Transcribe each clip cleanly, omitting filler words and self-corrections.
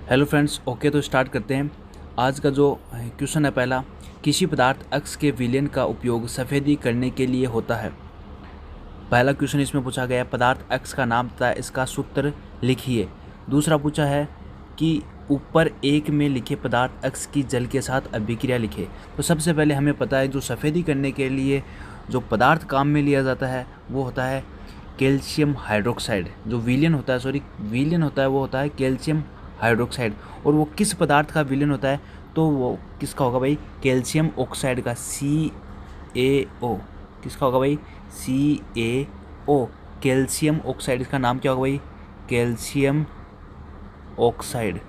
Hello friends, okay तो start करते हैं। आज का जो क्वेश्चन है पहला, किसी पदार्थ अक्स के विलयन का उपयोग सफ़ेदी करने के लिए होता है। पहला क्वेश्चन इसमें पूछा गया है, पदार्थ अक्स का नाम तथा इसका सूत्र लिखिए। दूसरा पूछा है कि ऊपर एक में लिखे पदार्थ अक्स की जल के साथ अभिक्रिया लिखे। तो सबसे पहले हमें पता है जो सफ़ेदी करने के लिए जो पदार्थ काम में लिया जाता है वो होता है कैल्शियम हाइड्रोक्साइड। जो विलयन होता है वो होता है कैल्शियम हाइड्रोक्साइड। और वो किस पदार्थ का विलयन होता है, तो वो किसका होगा भाई, कैल्शियम ऑक्साइड का, CaO। किसका होगा भाई, CaO, कैल्शियम ऑक्साइड। इसका नाम क्या होगा भाई, कैल्शियम ऑक्साइड।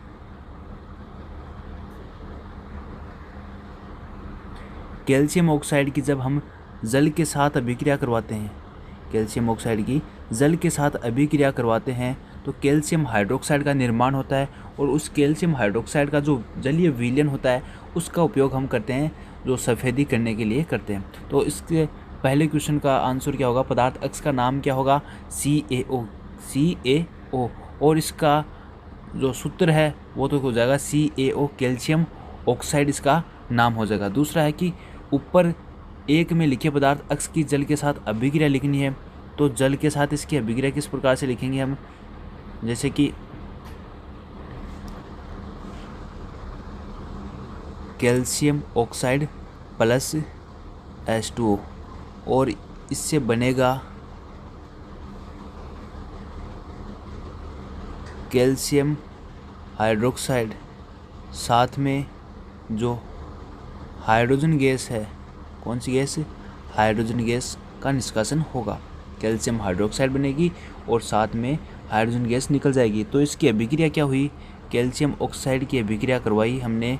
कैल्शियम ऑक्साइड की जब हम जल के साथ अभिक्रिया करवाते हैं, कैल्शियम ऑक्साइड की जल के साथ अभिक्रिया करवाते हैं तो कैल्शियम हाइड्रोक्साइड का निर्माण होता है। और उस कैल्शियम हाइड्रोक्साइड का जो जलीय विलयन होता है उसका उपयोग हम करते हैं जो सफ़ेदी करने के लिए करते हैं। तो इसके पहले क्वेश्चन का आंसर क्या होगा, पदार्थ अक्स का नाम क्या होगा, CaO। और इसका जो सूत्र है वो तो हो जाएगा CaO, कैल्शियम ऑक्साइड इसका नाम हो जाएगा। दूसरा है कि ऊपर एक में लिखे पदार्थ अक्स की जल के साथ अभिक्रिया लिखनी है। तो जल के साथ इसकी अभिक्रिया किस प्रकार से लिखेंगे हम, जैसे कि कैल्शियम ऑक्साइड प्लस H2O, और इससे बनेगा कैल्शियम हाइड्रोक्साइड, साथ में जो हाइड्रोजन गैस है, कौन सी गैस, हाइड्रोजन गैस का निष्कासन होगा। कैल्शियम हाइड्रोक्साइड बनेगी और साथ में हाइड्रोजन गैस निकल जाएगी। तो इसकी अभिक्रिया क्या हुई, कैल्शियम ऑक्साइड की अभिक्रिया करवाई हमने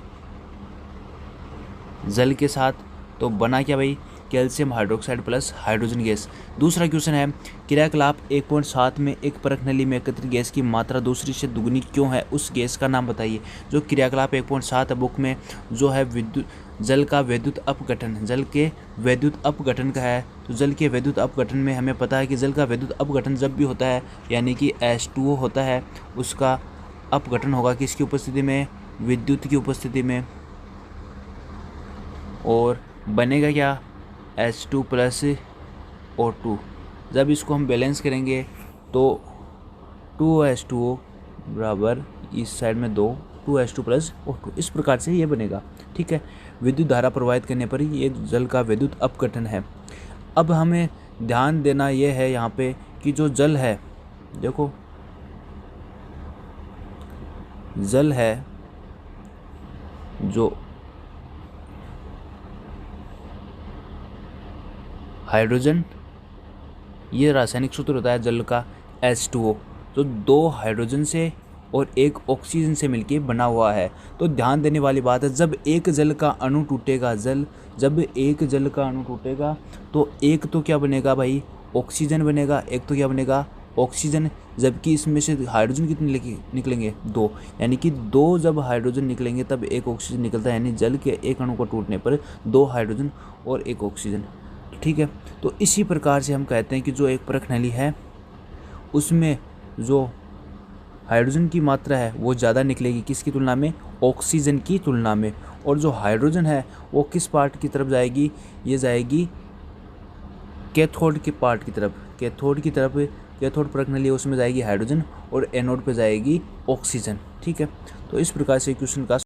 जल के साथ, तो बना क्या भाई, calcium hydroxide plus hydrogen gas. दूसरा क्वेश्चन है, क्रियाकलाप 1.7 में एक परख नली में एकत्रित गैस की मात्रा दूसरी से दुगनी क्यों है, उस गैस का नाम बताइए। जो क्रियाकलाप 1.7 है बुक में जो है जल का वैद्युत अपघटन, जल के वैद्युत अपघटन का है। तो जल के वैद्युत अपघटन में हमें पता है कि जल का वैद्युत अपघटन जब भी होता है यानी कि H2O होता है, उसका अपघटन होगा किसकी उपस्थिति में, विद्युत की उपस्थिति में। और बनेगा क्या, H2 प्लस O2। जब इसको हम बैलेंस करेंगे तो 2H2O बराबर इस साइड में 2H2 प्लस O2, इस प्रकार से ये बनेगा। ठीक है, विद्युत धारा प्रवाहित करने पर ये जल का विद्युत अपघटन है। अब हमें ध्यान देना ये है यहाँ पे कि जो जल है, देखो जल है जो हाइड्रोजन, ये रासायनिक सूत्र होता है जल का H2O, जो 2 हाइड्रोजन से और 1 ऑक्सीजन से मिलके बना हुआ है। तो ध्यान देने वाली बात है, जब एक जल का अणु टूटेगा, जब एक जल का अणु टूटेगा तो एक तो क्या बनेगा भाई, ऑक्सीजन बनेगा, एक तो क्या बनेगा, ऑक्सीजन। जबकि इसमें से हाइड्रोजन कितने निकलेंगे, 2, यानी कि 2 जब हाइड्रोजन निकलेंगे तब 1 ऑक्सीजन निकलता है। यानी जल के एक अणु को टूटने पर 2 हाइड्रोजन और 1 ऑक्सीजन। ठीक है, तो इसी प्रकार से हम कहते हैं कि जो एक परख नली है उसमें जो हाइड्रोजन की मात्रा है वो ज़्यादा निकलेगी, किसकी तुलना में, ऑक्सीजन की तुलना में। और जो हाइड्रोजन है वो किस पार्ट की तरफ जाएगी, ये जाएगी कैथोड के पार्ट की तरफ, कैथोड परख नली उसमें जाएगी हाइड्रोजन और एनोड पे जाएगी ऑक्सीजन। ठीक है, तो इस प्रकार से क्वेश्चन का